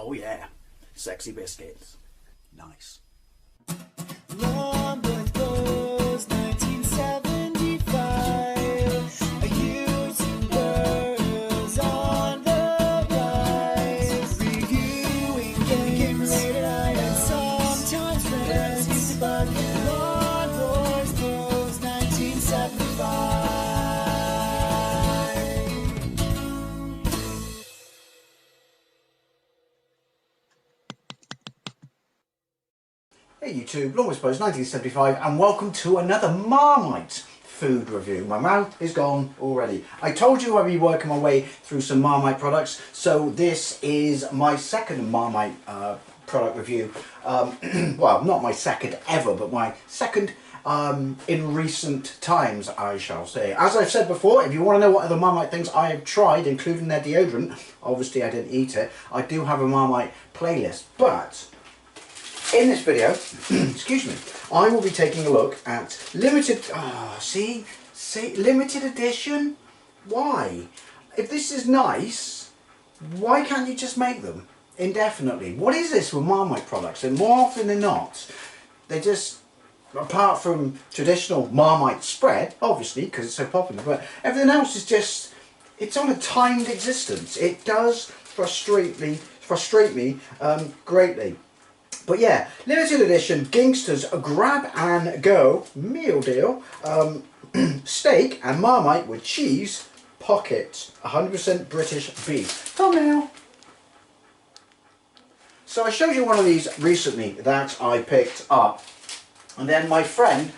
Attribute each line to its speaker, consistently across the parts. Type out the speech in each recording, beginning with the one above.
Speaker 1: Oh yeah, sexy biscuits. Nice.
Speaker 2: Long was 1975. A YouTuber's on the rise. Reviewing games late at night and sometimes friends. But Long was 1975.
Speaker 1: Hey YouTube, Long Post 1975 and welcome to another Marmite food review. My mouth is gone already. I told you I'd be working my way through some Marmite products, so this is my second Marmite product review. Well, not my second ever, but my second in recent times, I shall say. As I've said before, if you want to know what other Marmite things I have tried, including their deodorant, obviously I didn't eat it, I do have a Marmite playlist, but in this video, excuse me, I will be taking a look at limited, see, limited edition? Why? If this is nice, why can't you just make them indefinitely? What is this with Marmite products? And more often than not, they just, apart from traditional Marmite spread, obviously, because it's so popular, but everything else is just, it's on a timed existence. It does frustrate me greatly. But yeah, limited edition Ginsters, a grab and go meal deal, steak and Marmite with cheese pockets, 100% British beef. Thumbnail. So I showed you one of these recently that I picked up, and then my friend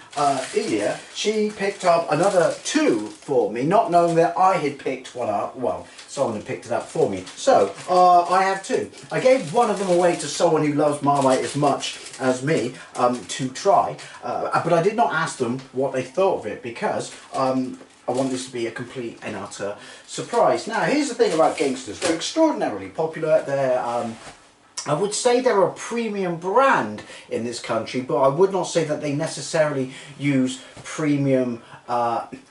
Speaker 1: Elia, she picked up another two for me, not knowing that I had picked one up. Well, someone had picked it up for me. So I have two. I gave one of them away to someone who loves Marmite as much as me to try, but I did not ask them what they thought of it because I want this to be a complete and utter surprise. Now, here's the thing about Ginsters. They're extraordinarily popular. They're I would say they're a premium brand in this country, but I would not say that they necessarily use premium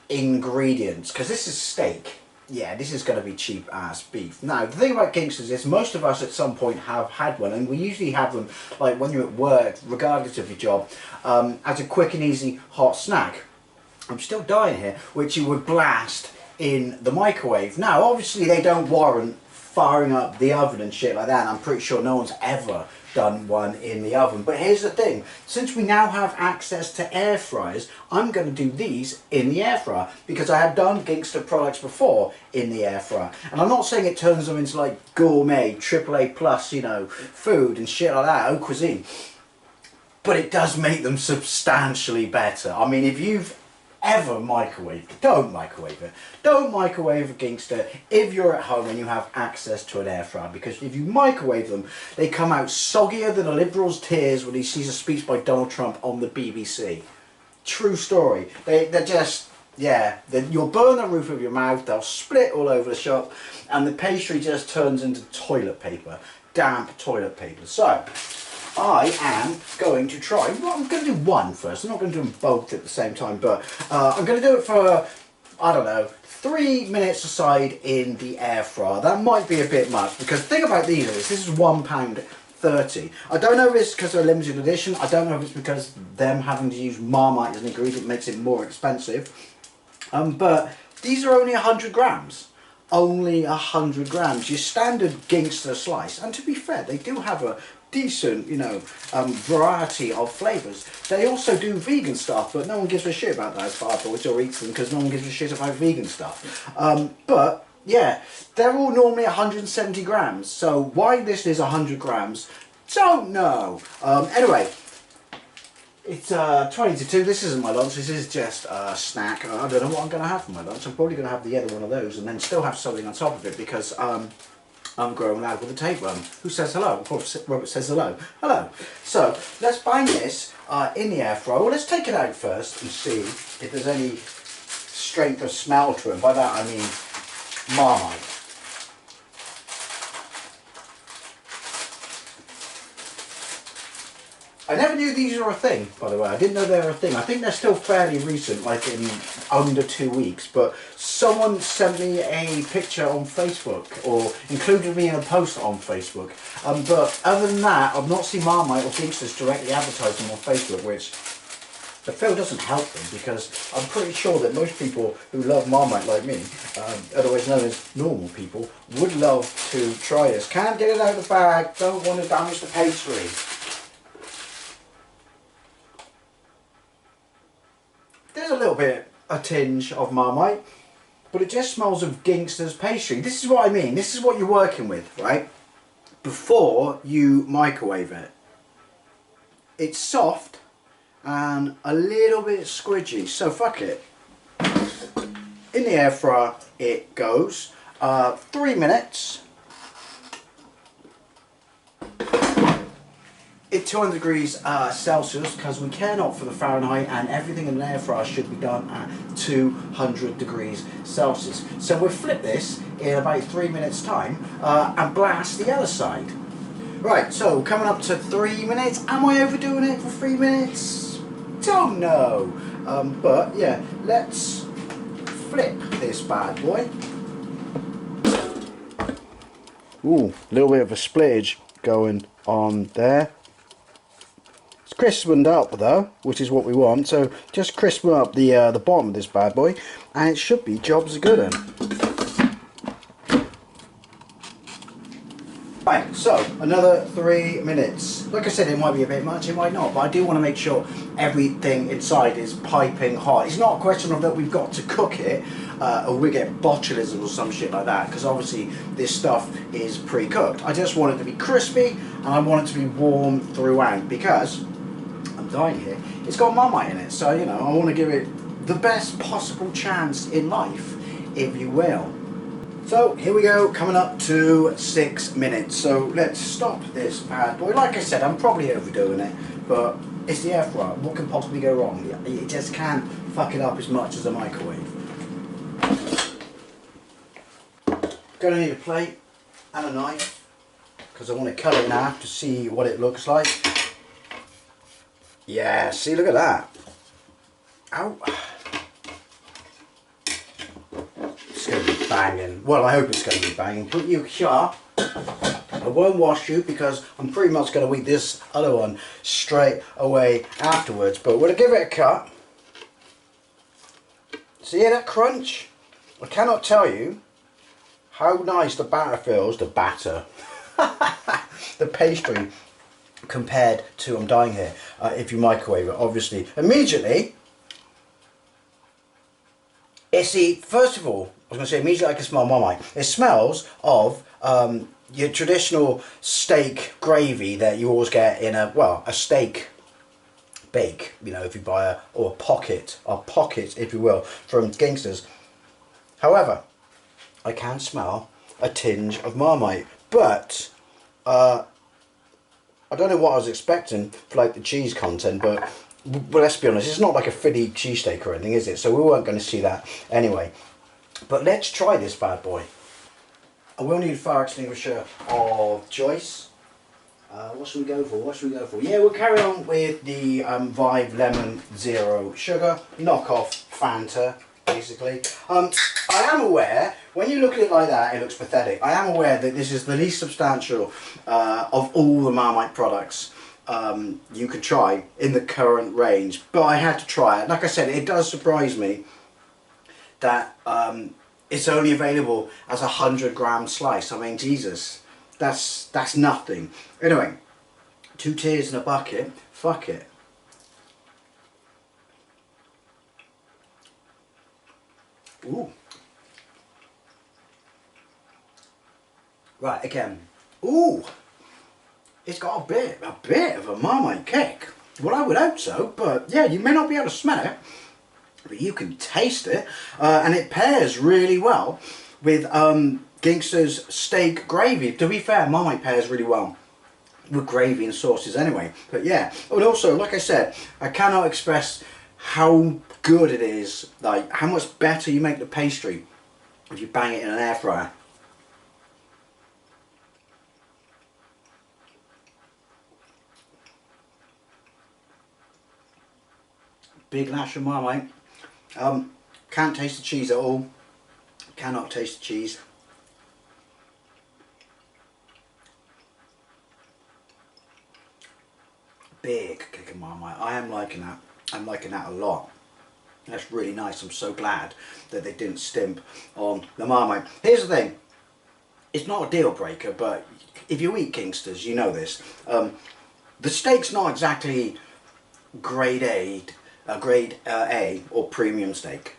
Speaker 1: ingredients, because this is steak. Yeah, this is going to be cheap ass beef. Now, the thing about Ginsters is most of us at some point have had one, and we usually have them like when you're at work, regardless of your job, as a quick and easy hot snack. I'm still dying here, which you would blast in the microwave. Now, obviously they don't warrant firing up the oven and shit like that, and I'm pretty sure no one's ever done one in the oven. But here's the thing, since we now have access to air fryers, I'm going to do these in the air fryer, because I have done Ginster products before in the air fryer, and I'm not saying it turns them into like gourmet AAA plus, you know, food and shit like that, haute cuisine, but it does make them substantially better. I mean, if you've ever microwaved, don't microwave it. Don't microwave a Ginster if you're at home and you have access to an air fryer, because if you microwave them, they come out soggier than a liberal's tears when he sees a speech by Donald Trump on the BBC. True story. They're just, yeah, you'll burn the roof of your mouth, they'll split all over the shop, and the pastry just turns into toilet paper, damp toilet paper. So I am going to try, well, I'm going to do one first. I'm not going to do them both at the same time, but I'm going to do it for, I don't know, 3 minutes aside in the air fryer. That might be a bit much, because the thing about these is, this is £1.30. I don't know if it's because they're limited edition. I don't know if it's because them having to use Marmite as an ingredient makes it more expensive. But these are only 100 grams. Only 100 grams. Your standard Ginster slice. And to be fair, they do have a decent, you know, variety of flavours. They also do vegan stuff, but no one gives a shit about that as far as or eats them, because no one gives a shit about vegan stuff. But yeah, they're all normally 170 grams. So why this is 100 grams, don't know. Anyway, it's 20 to 2. This isn't my lunch. This is just a snack. I don't know what I'm going to have for my lunch. I'm probably going to have the other one of those, and then still have something on top of it, because I'm growing loud with a tapeworm. Who says hello? Robert says hello. Hello. So let's bang this in the air fryer. Well, let's take it out first and see if there's any strength or smell to it. By that I mean Marmite. I never knew these were a thing, by the way. I didn't know they were a thing. I think they're still fairly recent, like in under 2 weeks. But someone sent me a picture on Facebook, or included me in a post on Facebook. But other than that, I've not seen Marmite or Ginsters directly advertising on Facebook, which I feel doesn't help them, because I'm pretty sure that most people who love Marmite like me, otherwise known as normal people, would love to try this. Can't get it out of the bag, don't want to damage the pastry. There's a little bit, a tinge of Marmite, but it just smells of Ginsters pastry. This is what I mean, this is what you're working with, right? Before you microwave it. It's soft and a little bit squidgy, so fuck it. In the air fryer it goes. 3 minutes. At 200 degrees Celsius, because we care not for the Fahrenheit, and everything in an air fryer should be done at 200 degrees Celsius. So we'll flip this in about 3 minutes time and blast the other side. Right, so coming up to 3 minutes. Am I overdoing it for 3 minutes? Don't know. But yeah, let's flip this bad boy. Ooh, a little bit of a splidge going on there. It's crispened up though, which is what we want. So just crispen up the bottom of this bad boy, and it should be jobs are good then. Right, so another 3 minutes. Like I said, it might be a bit much, it might not, but I do want to make sure everything inside is piping hot. It's not a question of that we've got to cook it, or we get botulism or some shit like that, because obviously this stuff is pre-cooked. I just want it to be crispy, and I want it to be warm throughout, because I'm dying here. It's got Marmite in it, so you know, I want to give it the best possible chance in life, if you will. So here we go, coming up to 6 minutes. So let's stop this bad boy. Like I said, I'm probably overdoing it, but it's the air fryer. What can possibly go wrong? You just can't fuck it up as much as a microwave. Gonna need a plate and a knife, because I want to cut it in half to see what it looks like. Yeah, see, look at that. Ow. It's going to be banging. Well, I hope it's going to be banging. Put you here. I won't wash you, because I'm pretty much going to eat this other one straight away afterwards. But we're going to give it a cut. See that crunch? I cannot tell you how nice the batter feels. The batter. The pastry compared to, I'm dying here, if you microwave it, obviously. Immediately, first of all, I was going to say immediately I can smell Marmite. It smells of your traditional steak gravy that you always get in a steak bake, you know, if you buy a pocket, if you will, from Ginsters. However, I can smell a tinge of Marmite, but I don't know what I was expecting for like the cheese content, but let's be honest, it's not like a Philly cheesesteak or anything, is it? So we weren't going to see that anyway. But let's try this bad boy. I will need a fire extinguisher of choice. What should we go for? What should we go for? Yeah, we'll carry on with the Vive Lemon Zero Sugar knockoff Fanta, basically. I am aware, when you look at it like that, it looks pathetic. I am aware that this is the least substantial of all the Marmite products you could try in the current range, but I had to try it. Like I said, it does surprise me that it's only available as a 100-gram slice. I mean, Jesus, that's nothing. Anyway, 2 tears in a bucket, fuck it. Ooh. Right, again. Ooh. It's got a bit of a Marmite kick. Well, I would hope so, but yeah, you may not be able to smell it, but you can taste it, and it pairs really well with Ginsters steak gravy. To be fair, Marmite pairs really well with gravy and sauces anyway. But yeah, and also, like I said, I cannot express how good it is, like how much better you make the pastry if you bang it in an air fryer. big lash of Marmite. Can't taste the cheese at all. Cannot taste the cheese. Big kick of Marmite. I am liking that. I'm liking that a lot. That's really nice. I'm so glad that they didn't stimp on the Marmite. Here's the thing. It's not a deal breaker, but if you eat Ginsters, you know this. The steak's not exactly grade A or premium steak.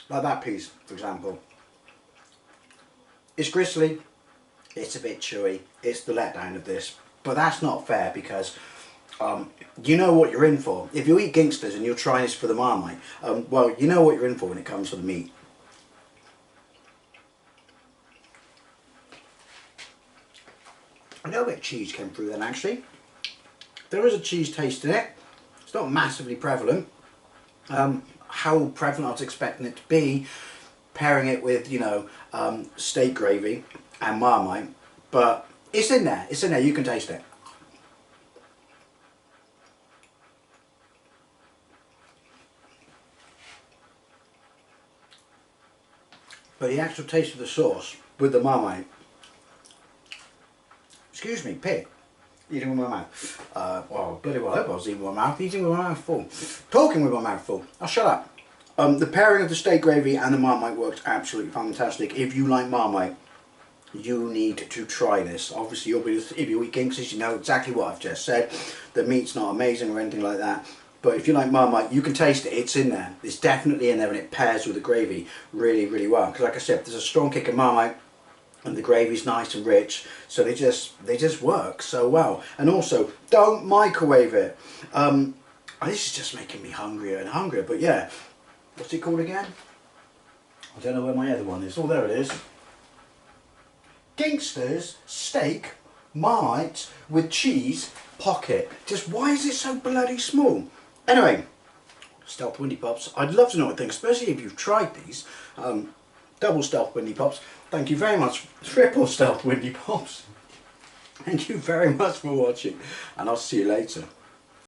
Speaker 1: Like that piece, for example. It's gristly, it's a bit chewy, it's the letdown of this. But that's not fair because you know what you're in for. If you eat Ginsters and you're trying this for the Marmite, well, you know what you're in for when it comes to the meat. A little bit of cheese came through then actually. There is a cheese taste in it. It's not massively prevalent. How prevalent I was expecting it to be, pairing it with, you know, steak gravy and Marmite, but it's in there, you can taste it. But the actual taste of the sauce with the Marmite, excuse me, pig, eating with my mouth. Well, bloody well, I hope I was eating with my mouth, eating with my mouth full. Talking with my mouth full. I'll shut up. The pairing of the steak gravy and the Marmite worked absolutely fantastic. If you like Marmite, you need to try this. Obviously, if you eat Ginsters, you know exactly what I've just said. The meat's not amazing or anything like that. But if you like Marmite, you can taste it. It's in there. It's definitely in there, and it pairs with the gravy really, really well. Because like I said, there's a strong kick of Marmite, and the gravy's nice and rich, so they just work so well. And also, don't microwave it. This is just making me hungrier and hungrier. But yeah, what's it called again? I don't know where my other one is. Oh, there it is. Ginsters steak Marmite with cheese pocket. Just why is it so bloody small? Anyway, Stealth Windy Pops. I'd love to know what you think, especially if you've tried these. Double Stealth Windy Pops. Thank you very much. Triple Stealth Windy Pops. Thank you very much for watching, and I'll see you later.